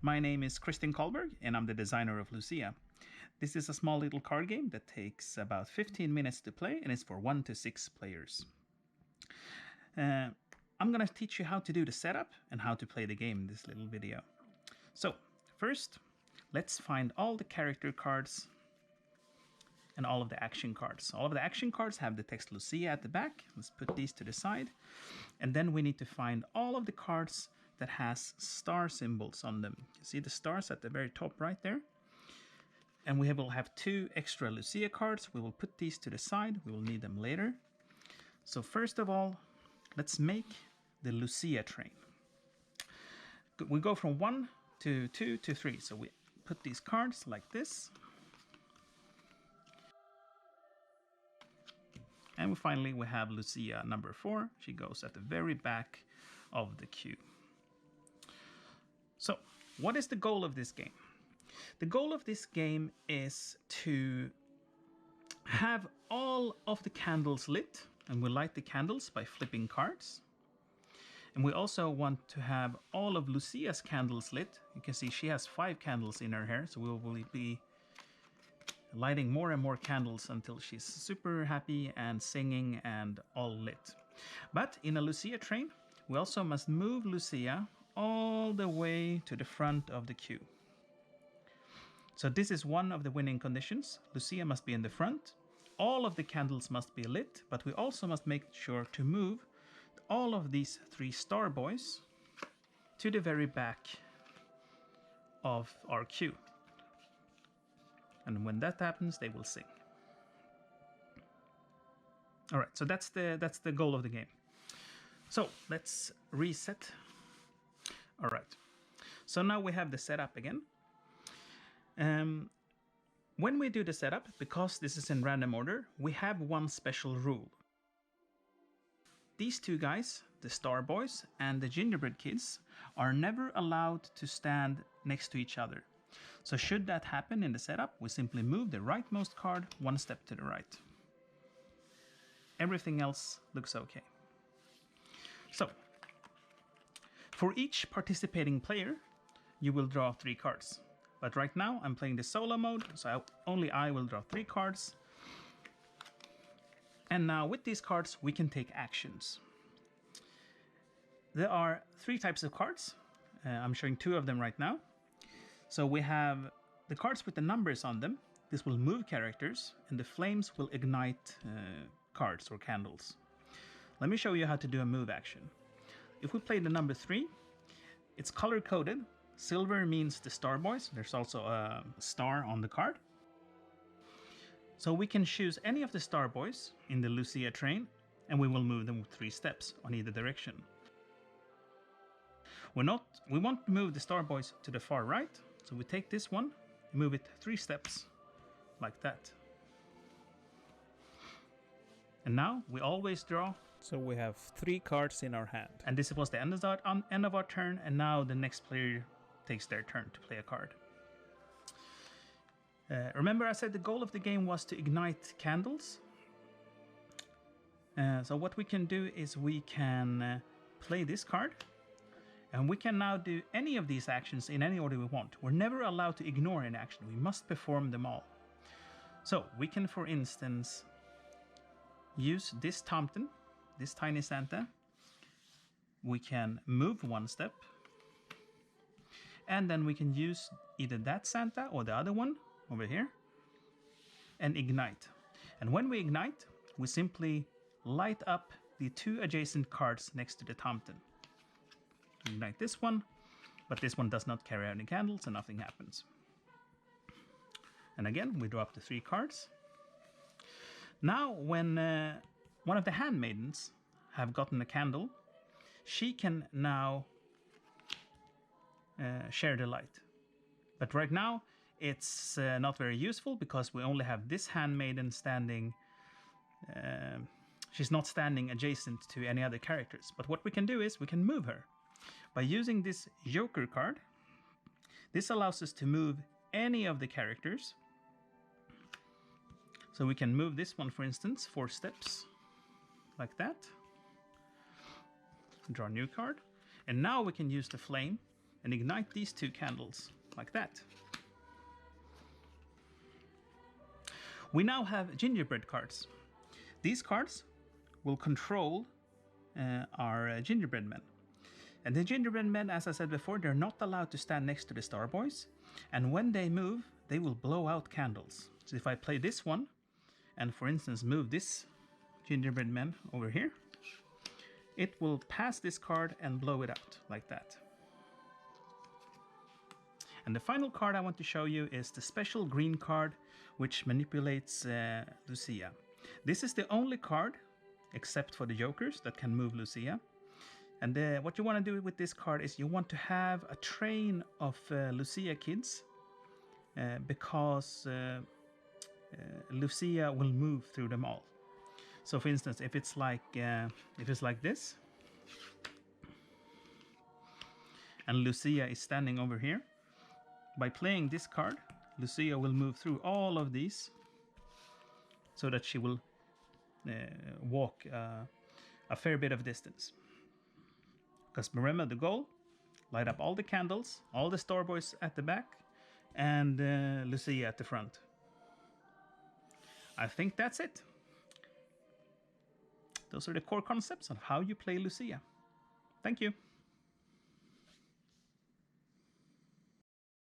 My name is Christian Karlberg and I'm the designer of Lucia. This is a small little card game that takes about 15 minutes to play and is for 1 to 6 players. I'm going to teach you how to do the setup and how to play the game in this little video. So first, let's find all the character cards and all of the action cards. All of the action cards have the text Lucia at the back. Let's put these to the side. And then we need to find all of the cards that has star symbols on them. You see the stars at the very top right there? And we will have 2 extra Lucia cards. We will put these to the side. We will need them later. So first of all, let's make the Lucia train. We go from 1 to 2 to 3. So we put these cards like this. And finally we have Lucia number 4. She goes at the very back of the queue. So, what is the goal of this game? The goal of this game is to have all of the candles lit, and we light the candles by flipping cards. And we also want to have all of Lucia's candles lit. You can see she has 5 candles in her hair, so we will be lighting more and more candles until she's super happy and singing and all lit. But in a Lucia train, we also must move Lucia all the way to the front of the queue. So this is one of the winning conditions. Lucia must be in the front. All of the candles must be lit, but we also must make sure to move all of these 3 star boys to the very back of our queue. And when that happens, they will sing. All right, so that's the goal of the game. So let's reset. All right, so now we have the setup again. When we do the setup, because this is in random order, we have one special rule. These 2 guys, the Star Boys and the Gingerbread Kids, are never allowed to stand next to each other. So should that happen in the setup, we simply move the rightmost card 1 step to the right. Everything else looks okay. So, for each participating player, you will draw 3 cards. But right now I'm playing the solo mode, so only I will draw 3 cards. And now with these cards we can take actions. There are 3 types of cards. I'm showing 2 of them right now. So we have the cards with the numbers on them. This will move characters, and the flames will ignite cards or candles. Let me show you how to do a move action. If we play the number 3, it's color-coded. Silver means the Star Boys. There's also a star on the card. So we can choose any of the Star Boys in the Lucia train, and we will move them 3 steps on either direction. We want to move the Star Boys to the far right, so we take this one and move it 3 steps, like that. And now we always draw. So we have 3 cards in our hand. And this was the end of our turn, and now the next player takes their turn to play a card. Remember I said the goal of the game was to ignite candles? So what we can do is we can play this card, and we can now do any of these actions in any order we want. We're never allowed to ignore an action. We must perform them all. So we can, for instance, use this Tomten, this tiny Santa. We can move 1 step. And then we can use either that Santa or the other one over here and ignite. And when we ignite, we simply light up the 2 adjacent cards next to the Tomten. Ignite this one, but this one does not carry any candles, so nothing happens. And again, we draw up the 3 cards. Now, when one of the handmaidens have gotten a candle, she can now share the light. But right now, it's not very useful because we only have this handmaiden standing. She's not standing adjacent to any other characters. But what we can do is we can move her. By using this Joker card, this allows us to move any of the characters. So we can move this one, for instance, 4 steps, like that. Draw a new card. And now we can use the flame and ignite these 2 candles like that. We now have gingerbread cards. These cards will control our gingerbread men. And the gingerbread men, as I said before, they're not allowed to stand next to the Star Boys. And when they move, they will blow out candles. So if I play this one, and for instance move this gingerbread man over here, it will pass this card and blow it out like that. And the final card I want to show you is the special green card, which manipulates Lucia. This is the only card, except for the jokers, that can move Lucia. And what you want to do with this card is you want to have a train of Lucia kids, because Lucia will move through them all. So for instance, if it's like this, and Lucia is standing over here, by playing this card, Lucia will move through all of these, so that she will walk a fair bit of distance. Because remember the goal, light up all the candles, all the Star Boys at the back, and Lucia at the front. I think that's it. Those are the core concepts of how you play Lucia. Thank you.